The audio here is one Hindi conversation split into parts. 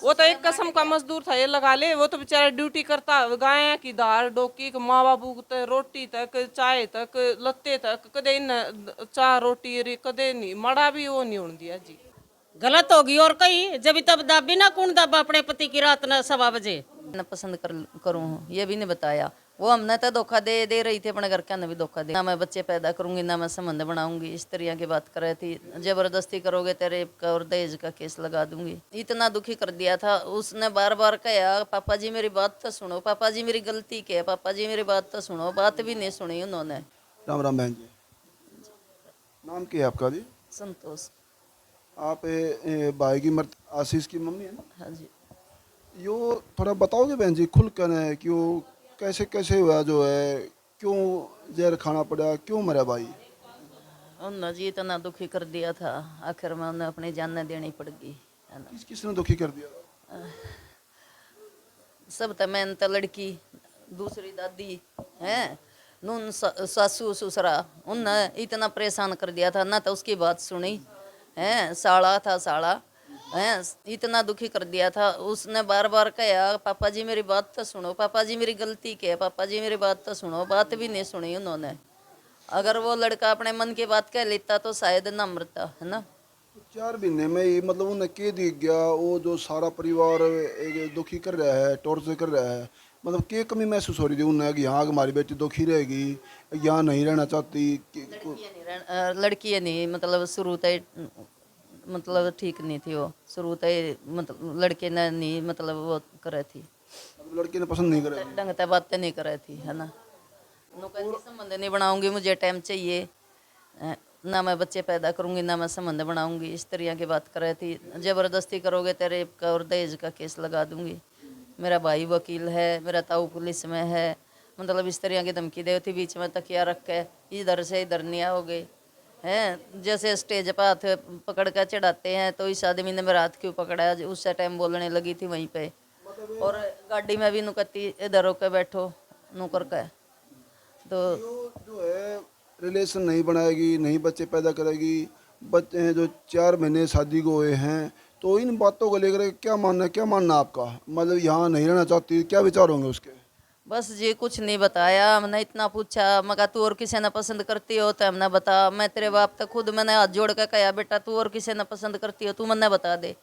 वो तो एक किस्म का मजदूर था, ये लगा ले। वो तो बेचारा ड्यूटी करता, गाय की दाल डोकी माँ बाबू तक, रोटी तक, चाय तक, लत्ते तक, कदे इन चाह रोटी री कदे नहीं मड़ा भी वो नहीं होने दिया जी। गलत होगी और कहीं जब तब दाबी ना कौन दाबा अपने पति की रात न 1:15 बजे मैं पसंद करूँ ये भी नहीं बताया। वो हमने तो धोखा दे दे रही थी, अपने घर के ने भी धोखा दे। ना मैं बच्चे पैदा करूंगी, ना मैं संबंध बनाऊंगी, इस तरह की बात कर रही थी। जबरदस्ती करोगे तेरे का और दहेज का केस लगा दूंगी। इतना दुखी कर दिया था। उसने बार बार कहा पापा जी मेरी बात तो सुनो, पापा जी मेरी गलती क्या है, पापा जी मेरी बात तो सुनो। बात भी नहीं सुनी उन्होंने। राम राम बहन जी, नाम क्या है आपका जी? संतोष। आप भाई की मर्द आशीष की मम्मी है ना? हाँ जी। यो थोड़ा बताओगे बहन जी खुल कर है कि वो कैसे कैसे हुआ जो है, क्यों जहर खाना पड़ा, क्यों मरा भाई? उन्होंने जी इतना दुखी कर दिया था, आखिर में उन्हें अपनी जान देनी पड़ गई है ना। किसने दुखी कर दिया? सब तो मैं तो लड़की, दूसरी दादी है, नून सासू ससुरा, उनने इतना परेशान कर दिया था ना। तो उसकी बात सुनी है, साला था साला है, इतना दुखी कर दिया था। उसने बार बार कहा पापा जी मेरी बात तो सुनो, पापा जी मेरी गलती क्या है, पापा जी मेरी बात तो सुनो। बात भी नहीं सुनी उन्होंने। अगर वो लड़का अपने मन की बात कह लेता तो शायद ना मरता है ना। 4 महीने में ही मतलब उन्हें के दिख गया। वो जो सारा परिवार एक दुखी कर रहा है, टॉर्चर कर रहा है, मतलब क्या कमी महसूस हो रही थी उन्हें कि यहाँ हमारी बेटी दुखी रहेगी, यहाँ नहीं रहना चाहती लड़की नहीं, मतलब शुरू से मतलब ठीक नहीं थी वो। शुरू से मतलब लड़के ने नहीं, मतलब वो करे थी, लड़के ने पसंद नहीं करा। ढंग से बातें नहीं करे थी है ना। संबंध नहीं बनाऊंगी, मुझे टाइम चाहिए, ना मैं बच्चे पैदा करूंगी, ना मैं संबंध बनाऊंगी, इस तरह की बात कर रही थी। जबरदस्ती करोगे तेरे का और दहेज का केस लगा दूंगी। मेरा भाई वकील है, मेरा ताऊ पुलिस में है, मतलब इस तरह की धमकी दे थी। बीच में तकिया रख के इधर से इधर नहीं आओगे हैं। जैसे स्टेज पर हाथ पकड़ कर चढ़ाते हैं तो इस आदमी ने मेरा हाथ क्यों पकड़ा, उस टाइम बोलने लगी थी वहीं पे। और गाड़ी में भी नुकती इधर होकर बैठो नुकर का। तो जो है रिलेशन नहीं बनाएगी, नहीं बच्चे पैदा करेगी। बच्चे हैं जो 4 महीने शादी को हुए हैं, तो इन बातों को लेकर क्या मानना है, क्या मानना आपका? मतलब यहाँ नहीं रहना चाहती, क्या विचार होंगे उसके? बस जी कुछ नहीं बताया। हमने इतना पूछा, मगर तू और किसी ने पसंद करती हो तो हमने बता। मैं तेरे बाप तक खुद मैंने हाथ जोड़ के कहा बेटा तू और किसी ने पसंद करती हो तू मन्ने बता दे।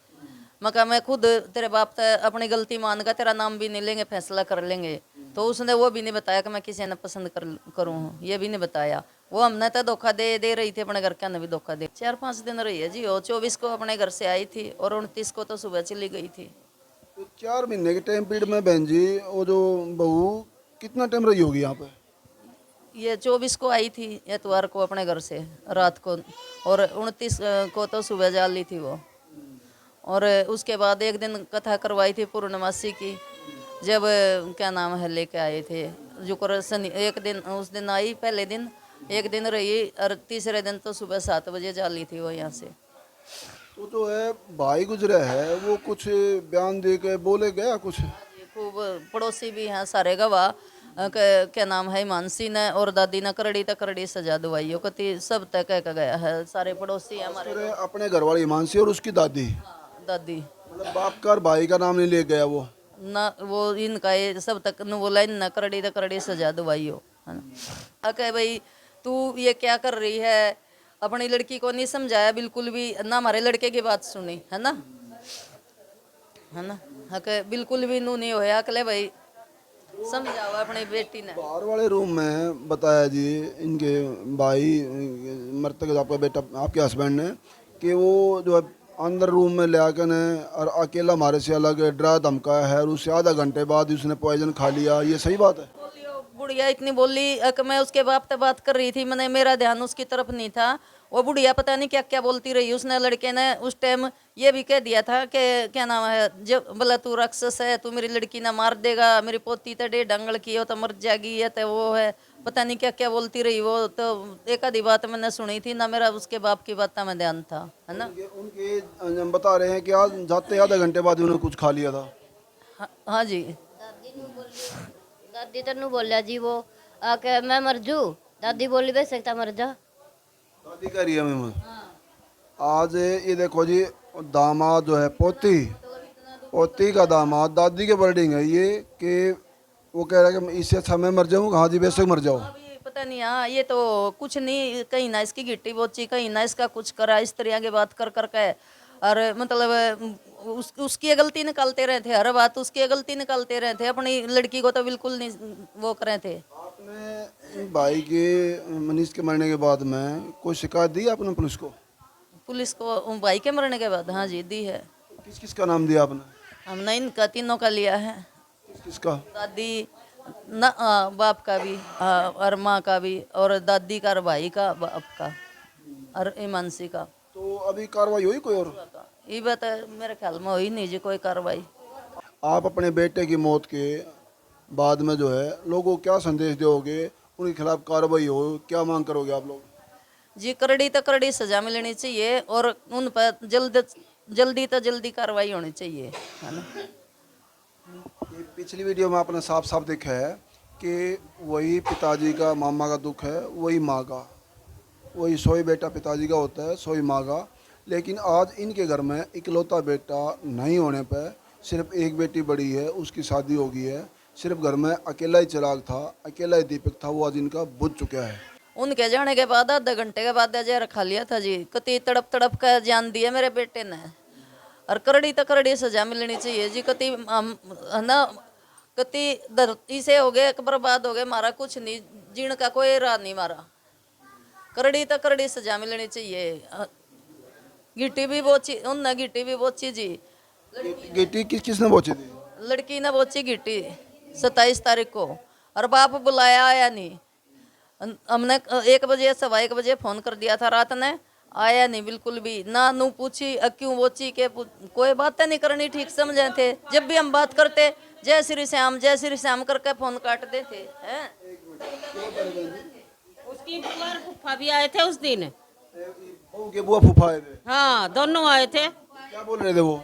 मगर मैं खुद तेरे बाप तक अपनी गलती मान कर तेरा नाम भी नहीं लेंगे, फैसला कर लेंगे। तो उसने वो भी नहीं बताया कि मैं किसी ने पसंद करूँ, ये भी नहीं बताया। वो हमने तो धोखा दे रही थी, अपने घर के ने भी धोखा दे। 4-5 दिन रही है जी। वो 24 को अपने घर से आई थी और 29 को तो सुबह चली गई थी। तो 4 महीने के टाइम पीरियड में बहन जी वो जो बहू कितना टाइम रही होगी यहाँ पे? ये 24 को आई थी एतवार को अपने घर से रात को, और 29 को तो सुबह जा ली थी वो। और उसके बाद एक दिन कथा करवाई थी पूर्णमासी की, जब क्या नाम है लेके आए थे जो शनि। एक दिन उस दिन आई, पहले दिन एक दिन रही, और तीसरे दिन तो सुबह 7 बजे जा ली थी वो यहाँ से। तो जो है भाई गुजरा है वो कुछ बयान दे के बोले गया कुछ? खूब पड़ोसी भी हैं सारे गवाह। क्या नाम है मानसी ने और दादी ने करड़ी तक करड़ी सजा दवाई कति सब तक कह गया है। सारे पड़ोसी हैं हमारे। फिर अपने घर वाली हिमांशी और उसकी दादी, दादी मतलब बाप का और भाई का नाम नहीं ले गया वो? ना, वो इनका ये सब तक न बोला इन करड़ी तक करड़ी सजा दवाई हो है ना। कहे भाई तू ये क्या कर रही है, अपनी लड़की को नहीं समझाया बिल्कुल भी ना, हमारे लड़के की बात सुनी है ना, है ना। हके बिल्कुल भी नू नहीं होया, अकले भाई समझाओ अपनी बेटी ने। बाहर वाले रूम में बताया जी इनके भाई मृतक आपका बेटा आपके हस्बैंड ने कि वो जो है अंदर रूम में ले आकर ने और अकेला हमारे से अलग डरा धमकाया है, और उससे आधा घंटे बाद उसने पॉइजन खा लिया। ये सही बात है? बुढ़िया इतनी बोली कि मैं उसके बाप से बात कर रही थी, मैंने मेरा ध्यान उसकी तरफ नहीं था। वो बुढ़िया पता नहीं क्या क्या बोलती रही। उसने लड़के ने उस टाइम ये भी कह दिया था कि क्या नाम है, जब बोला तू राक्षस है, तू मेरी लड़की ना मार देगा, मेरी पोती तो 1.5 डंगल की हो तो मर जाएगी, ये तो वो है, पता नहीं क्या क्या बोलती रही। वो तो एक आधी बात मैंने सुनी थी ना, मेरा उसके बाप की बात में ध्यान था है ना। उनके बता रहे हैं कि आज जाते आधा घंटे बाद उन्होंने कुछ खा लिया था। हाँ जी। दादी तेनू बोलिया जी वो आके मैं मर जू। दादी बोली बे सकता मर जा। दादी कह रही है मैं आज ये देखो जी दामाद जो है पोती पोती का दामाद दादी के वर्डिंग है ये कि वो कह रहा है कि इससे अच्छा मैं मर जाऊँ। हाँ जी, बेशक मर जाओ। अभी पता नहीं, हाँ ये तो कुछ नहीं, कहीं ना इसकी गिट्टी बोची, कहीं ना इसका कुछ करा, इस तरह की बात कर करके, और मतलब उसकी गलती निकालते रहे थे, हर बात उसकी गलती निकालते रहे थे, अपनी लड़की को तो बिल्कुल नहीं वो कर रहे थे। आपने भाई के मनीष के मरने के बाद में कोई शिकायत दी आपने पुलिस को? पुलिस को भाई के मरने के बाद हाँ जी दी है। किस किस का नाम दिया आपने? हमने इनका तीनों का लिया है, किस किस का? दादी न बाप का भी, और माँ का भी, और दादी का और भाई का, बाप का और ईमानसी का। तो अभी कार्रवाई हुई कोई और? ये बात मेरे ख्याल में हुई नहीं जी कोई कार्रवाई। आप अपने बेटे की मौत के बाद में जो है लोगों को क्या संदेश दोगे? उनके खिलाफ कार्रवाई हो, क्या मांग करोगे आप लोग? जी कड़ी तो कड़ी सजा मिलनी चाहिए, और उन पर जल्दी तो जल्दी कार्रवाई होनी चाहिए, है ना। ये पिछली वीडियो में आपने साफ साफ देखा है कि वही पिताजी का मामा का दुख है, वही माँ का, वही सोई बेटा पिताजी का होता है, सोई माँ का। लेकिन आज इनके घर में इकलौता बेटा नहीं होने पर, सिर्फ एक बेटी बड़ी है, उसकी शादी हो गई है, सिर्फ घर में अकेला ही चिराग था, अकेला ही दीपक था, वो आज इनका बुझ चुका है। उनके जाने के बाद आधे घंटे के बाद जहर खा लिया था जी, कति तड़प तड़प कर जान दिया मेरे बेटे ने, और करड़ी तो करड़ी सजा मिलनी चाहिए जी। कति है ना, कति धरती से हो गए बर्बाद हो गए, मारा कुछ नहीं, जीण का कोई राह नहीं मारा, करड़ी तो करड़ी सजा मिलनी चाहिए। गिट्टी भी बोची उनने, गिट्टी भी बोची जी। गिट्टी किस किसने पहुंची थी? लड़की ने बोची गिट्टी 27 तारीख को, और बाप बुलाया आया नहीं। हमने 1 बजे, सवा 1 बजे फोन कर दिया था रात ने, आया नहीं बिल्कुल भी ना। नू पूछी क्यों बोची के, कोई बातें नहीं करनी ठीक समझे थे। जब भी हम बात करते जय श्री श्याम करके फोन काटते थे हैं। उसकी बुआ और फूफा भी आए थे उस दिन। बहू के बुआ फूफा आए थे? हाँ दोनों आए थे। क्या बोल रहे थे वो?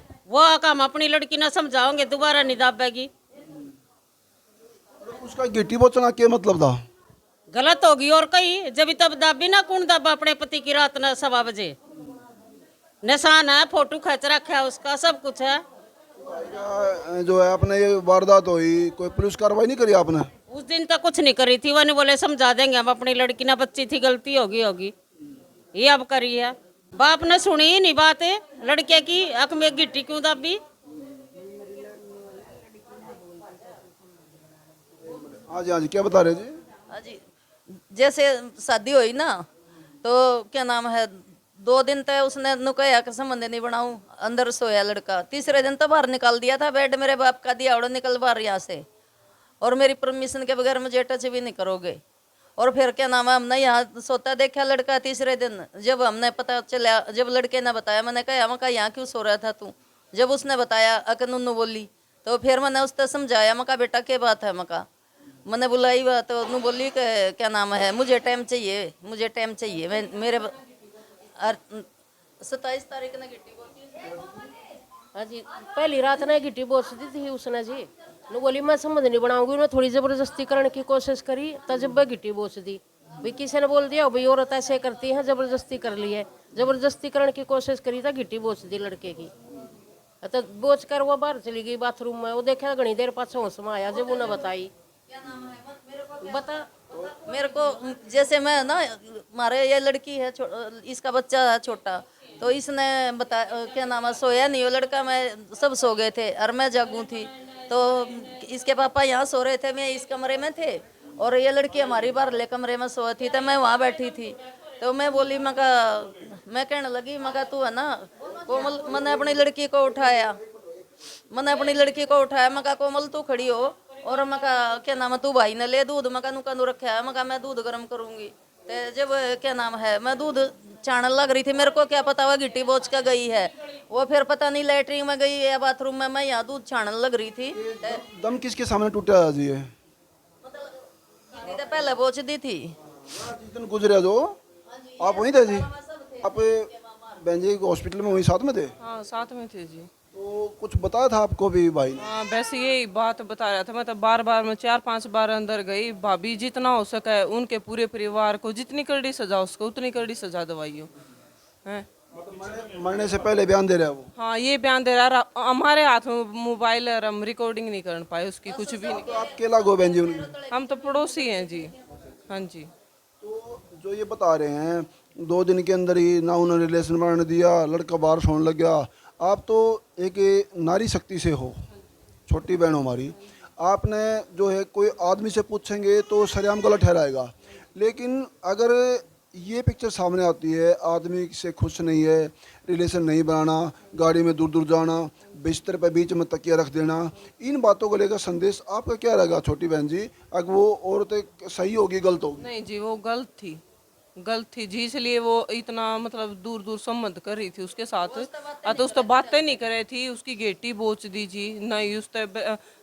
हम अपनी लड़की ना समझाओगे, दोबारा नहीं दाबेगी। उसका गिट्टी बोचना क्या मतलब था? गलत होगी और कहीं, जब तब दाबी ना, कौन दाबा अपने पति की रात ना 1:15 बजे। निशान है, फोटो खींच रखा है उसका, सब कुछ है। जो है आपने ये वारदात हुई, कोई पुलिस कार्रवाई नहीं करी आपने? उस दिन तक कुछ नहीं करी थी, वो बोले समझा देंगे हम, अपनी लड़की ना बच्ची थी, गलती होगी ये अब करी है। बाप ने सुनी ही नहीं बात है लड़के की, अक में गिट्टी क्यों दाबी। हाँ जी, हाँ जी, क्या बता रहे जी? हाँ जी, जैसे शादी हुई ना, तो क्या नाम है, 2 दिन तक उसने नुकया के संबंध नहीं बनाऊं, अंदर सोया लड़का। तीसरे दिन तो बाहर निकाल दिया था, बेड मेरे बाप का दिया, उड़ो निकल बाहर यहाँ से, और मेरी परमिशन के बगैर मुझे टच भी नहीं करोगे। और फिर क्या नाम है, हमने यहाँ सोता देखा लड़का। तीसरे दिन जब हमने पता चला, जब लड़के ने बताया, मैंने कहा मैं यहाँ क्यों सो रहा था तू? जब उसने बताया नुनू बोली, तो फिर मैंने उससे समझाया, मैं बेटा क्या बात है, मैंने बुलाई बात, तो नू बोली कि क्या नाम है, मुझे टाइम चाहिए मैं मेरे 27 तारीख ने गिट्टी बोली। हाँ जी, पहली रात ने गिट्टी बोस दी थी उसने जी। नु बोली मैं समझ नहीं बनाऊंगी, उन्होंने थोड़ी जबरदस्ती करने की कोशिश करी, तब वह गिट्टी बोस दी। भाई किसी ने बोल दिया भाई औरत ऐसे करती है, जबरदस्ती कर ली है, जबरदस्ती करने की कोशिश करी था, गिट्टी बोस दी लड़के की। तो बोच कर वो बाहर चली गई बाथरूम में, वो देखा घनी देर पास होश में आया, जब उन्हें बताई। बता मेरे को जैसे मैं ना, हमारे ये लड़की है, इसका बच्चा है छोटा, तो इसने बताया क्या नाम है, सोया नहीं वो लड़का, मैं सब सो गए थे और मैं जागू थी। तो इसके पापा यहाँ सो रहे थे, मैं इस कमरे में थे, और ये लड़की हमारी बाहरले कमरे में सोई थी, तो मैं वहाँ बैठी थी। तो मैं बोली, मैं कहने लगी, तू है ना कोमल, मैंने अपनी लड़की को उठाया, कोमल तू खड़ी हो, और मैं क्या नाम है, तू भाई ने ले दूध, नुका रखा है, मैं दूध गर्म करूंगी। तो जब क्या नाम है, मैं दूध छानने लग रही थी, मेरे को क्या पता हुआ गिट्टी बोच का गई है, वो फिर पता नहीं लैट्रिन में गई या बाथरूम में, मैं यहाँ दूध छानने लग रही थी। दम किसके सामने टूटा जी? ये तो पहले बोच दी थी। जिस दिन गुजरे जो आप वहीं थे जी? आप बहन जी हॉस्पिटल में वहीं साथ में थे? हाँ साथ में थे जी। तो कुछ बताया था आपको भी भाई ने? हाँ वैसे यही बात बता रहा था, मैं तो बार बार मैं 4-5 बार अंदर गई। भाभी जितना हो सके उनके पूरे परिवार को जितनी कड़ी सजा उसको उतनी कड़ी सजा दवाइयो हैं। मरने से पहले बयान दे रहा है वो। हाँ ये बयान दे रहा है, हमारे हाथ में मोबाइल है और हम रिकॉर्डिंग नहीं कर पाए उसकी कुछ भी नहीं। तो आप अकेला गो बहन जी उनकी। हम तो पड़ोसी हैं जी। हाँ जी। तो जो ये बता रहे हैं 2 दिन के अंदर ही ना उन्होंने रिलेशन बनाने दिया, लड़का बाहर सोने लग गया। आप तो एक नारी शक्ति से हो, छोटी बहन हो हमारी, आपने जो है कोई आदमी से पूछेंगे तो सरेआम गलत ठहराएगा। लेकिन अगर ये पिक्चर सामने आती है, आदमी से खुश नहीं है, रिलेशन नहीं बनाना, गाड़ी में दूर दूर जाना, बिस्तर पे बीच में तकिया रख देना, इन बातों को लेकर संदेश आपका क्या रहेगा छोटी बहन जी? अगर वो औरत सही होगी गलत होगी? नहीं जी वो गलत थी जी, इसलिए वो इतना मतलब दूर दूर संबंध कर रही थी उसके साथ। तो उस तो बातें नहीं कर रही थी, उसकी गेटी बोच दी जी, नहीं उस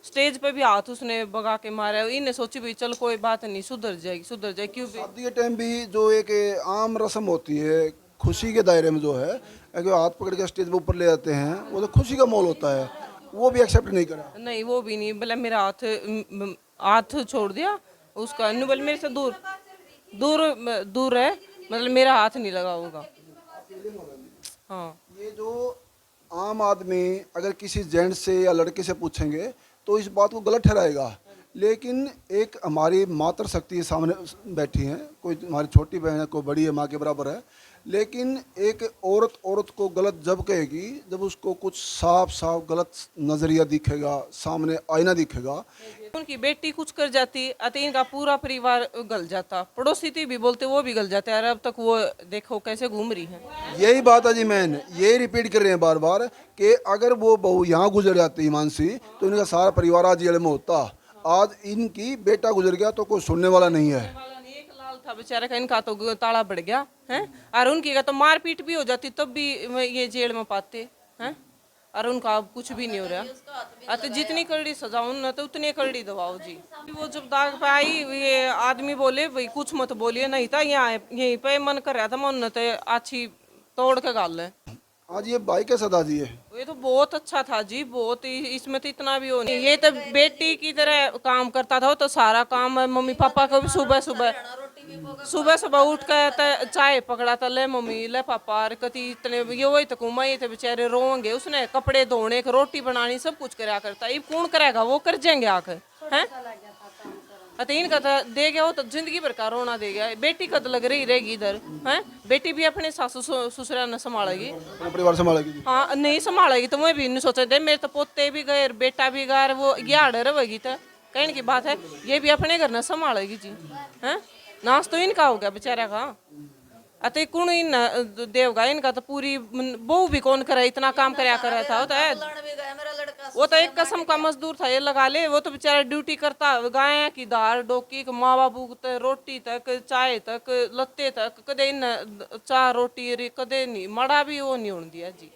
स्टेज पे भी हाथ उसने भगा के मारा। इन्हें सोची भाई चल कोई बात नहीं, सुधर जाएगी क्यों भी। शादी के टाइम भी जो एक आम रस्म होती है, खुशी के दायरे में जो है, अगर हाथ पकड़ के स्टेज पे ऊपर ले जाते हैं, वो तो खुशी का मोल होता है, वो भी एक्सेप्ट नहीं करा। नहीं वो भी नहीं, बोले मेरा हाथ छोड़ दिया उसका, नहीं बोले मेरे से दूर है, मतलब मेरा हाथ नहीं लगा होगा। हाँ ये जो आम आदमी अगर किसी जेंट्स से या लड़के से पूछेंगे तो इस बात को गलत ठहराएगा, लेकिन एक हमारी मातृ शक्ति सामने बैठी है, कोई हमारी छोटी बहन है, कोई बड़ी है, माँ के बराबर है, लेकिन एक औरत को गलत जब कहेगी जब उसको कुछ साफ साफ गलत नज़रिया दिखेगा, सामने आईना दिखेगा। उनकी बेटी कुछ कर जाती अति इनका पूरा परिवार गल जाता, पड़ोसी थी भी बोलते वो भी गल जाते, और अब तक वो देखो कैसे घूम रही है। यही बात है जी, मैन यही रिपीट कर रहे हैं बार बार कि अगर वो बहू यहाँ गुजर जाती मानसी तो इनका सारा परिवार आज जेल में होता। आज इनकी बेटा गुजर गया तो कोई सुनने वाला नहीं है। एक लाल था बेचारे का, इनका तो ताला बढ़ गया है, और उनकी का तो मारपीट भी हो जाती तब भी ये जेल में पाते हैं, और उनका अब कुछ भी नहीं हो रहा। तो जितनी कड़ी सजा उन तो उतनी कड़ी दबाओ जी। वो जब दाग पे आई ये आदमी बोले भाई कुछ मत बोलिए, नहीं था यहाँ यहीं पे मन कर रहा था मन तो अच्छी तोड़ के गाल है। आज ये भाई कैसा दादी है? ये तो बहुत अच्छा था जी, बहुत ही, इसमें तो इतना भी हो नहीं, ये तो बेटी की तरह काम करता था, तो सारा काम मम्मी पापा को भी सुबह सुबह उठ कर चाय पकड़ा था, ले मम्मी ले पापा, और कति इतने ये वही तो कुमाई थे बेचारे रोएंगे, उसने कपड़े धोने रोटी बनानी सब कुछ कराया करता। ये कौन करेगा, वो कर जाएंगे आकर हैं। अतीन का दे गया वो तो जिंदगी भर का रोना दे गया। बेटी कद लग रही रहेगी इधर हैं, बेटी भी अपने सासू ससुरा न संभालेगी, अपना परिवार संभालेगी। हाँ नहीं संभालेगी तो मैं भी नहीं सोचा दे, मेरे तो पोते भी गए बेटा भी गए, वो यार रहेगी तो कहने की बात है, ये भी अपने घर न संभालेगी जी हैं। नाश तो इनका हो गया बेचारा का, अते कौन इन देवगा, इनका तो पूरी बहू भी कौन करे, इतना काम कराया कर रहा था। वो तो एक कसम का मजदूर था, ये लगा ले, वो तो बेचारा ड्यूटी करता, गाय की दाल डोकी माँ बाबू तक रोटी तक चाय तक लत्ते तक कदे इन चाह रोटी कदे नहीं मड़ा भी वो नहीं होने दिया जी।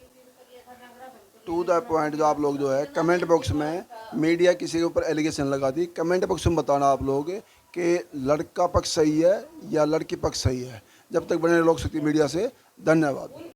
टू द पॉइंट जो आप लोग जो है कमेंट बॉक्स में मीडिया किसी के ऊपर एलिगेशन लगा दी, कमेंट बॉक्स में बताना आप लोग कि लड़का पक्ष सही है या लड़की पक्ष सही है। जब तक बने लोक शक्ति मीडिया से, धन्यवाद।